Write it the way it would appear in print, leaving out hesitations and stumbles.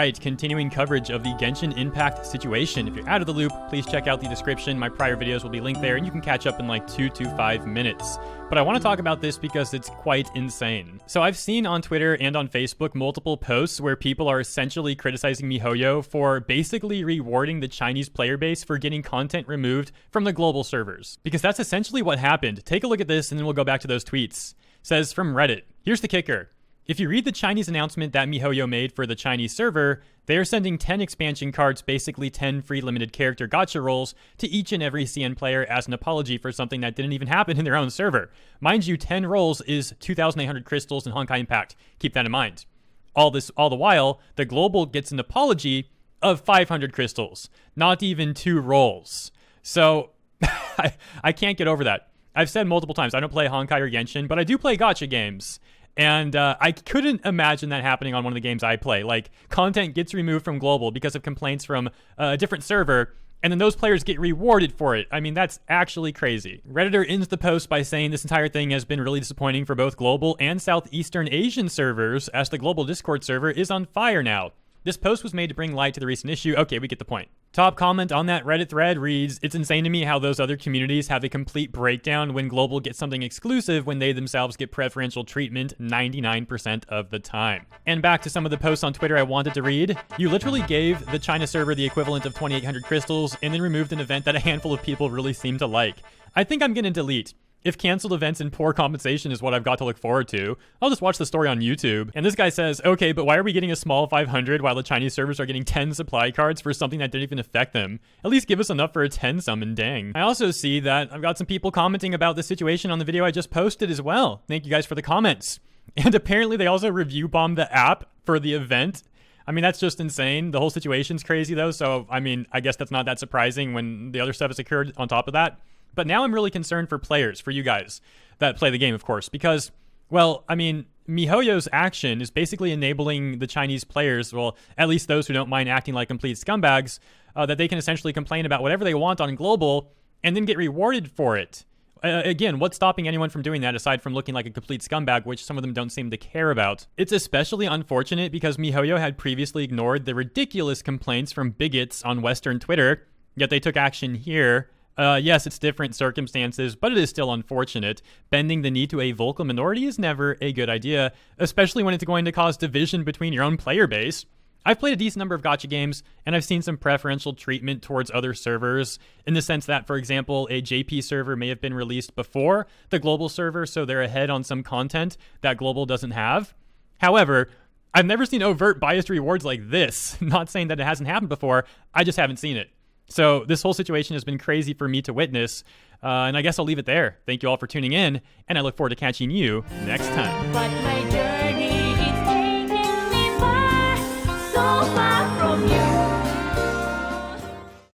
right, continuing coverage of the Genshin Impact situation. If you're out of the loop, please check out the description. My prior videos will be linked there, and you can catch up in like 2 to 5 minutes. But I want to talk about this because it's quite insane. So I've seen on Twitter and on Facebook multiple posts where people are essentially criticizing Mihoyo for basically rewarding the Chinese player base for getting content removed from the global servers. Because that's essentially what happened. Take a look at this, and then we'll go back to those tweets. Says from Reddit, here's the kicker. If you read the Chinese announcement that Mihoyo made for the Chinese server, they are sending 10 expansion cards, basically 10 free limited character gacha rolls, to each and every CN player as an apology for something that didn't even happen in their own server. Mind you, 10 rolls is 2,800 crystals in Honkai Impact. Keep that in mind. All the while, the global gets an apology of 500 crystals, not even 2 rolls. So I can't get over that. I've said multiple times, I don't play Honkai or Genshin, but I do play gacha games. And I couldn't imagine that happening on one of the games I play. Like, content gets removed from global because of complaints from a different server, and then those players get rewarded for it. I mean, that's actually crazy. Redditor ends the post by saying this entire thing has been really disappointing for both global and Southeastern Asian servers, as the global Discord server is on fire now. This post was made to bring light to the recent issue. Okay, we get the point. Top comment on that Reddit thread reads, it's insane to me how those other communities have a complete breakdown when global gets something exclusive when they themselves get preferential treatment 99% of the time. And back to some of the posts on Twitter I wanted to read. You literally gave the China server the equivalent of 2,800 crystals and then removed an event that a handful of people really seem to like. I think I'm gonna delete. If canceled events and poor compensation is what I've got to look forward to, I'll just watch the story on YouTube. And this guy says, okay, but why are we getting a small 500 while the Chinese servers are getting 10 supply cards for something that didn't even affect them? At least give us enough for a 10 summon, dang. I also see that I've got some people commenting about the situation on the video I just posted as well. Thank you guys for the comments. And apparently they also review bombed the app for the event. I mean, that's just insane. The whole situation's crazy though. So, I mean, I guess that's not that surprising when the other stuff has occurred on top of that. But now I'm really concerned for players, for you guys that play the game, of course, because, well, I mean, Mihoyo's action is basically enabling the Chinese players, well, at least those who don't mind acting like complete scumbags, that they can essentially complain about whatever they want on global and then get rewarded for it. Again, what's stopping anyone from doing that aside from looking like a complete scumbag, which some of them don't seem to care about? It's especially unfortunate because Mihoyo had previously ignored the ridiculous complaints from bigots on Western Twitter, yet they took action here. Yes, it's different circumstances, but it is still unfortunate. Bending the knee to a vocal minority is never a good idea, especially when it's going to cause division between your own player base. I've played a decent number of gacha games, and I've seen some preferential treatment towards other servers, in the sense that, for example, a JP server may have been released before the global server, so they're ahead on some content that global doesn't have. However, I've never seen overt biased rewards like this. Not saying that it hasn't happened before, I just haven't seen it. So this whole situation has been crazy for me to witness, and I guess I'll leave it there. Thank you all for tuning in, and I look forward to catching you next time.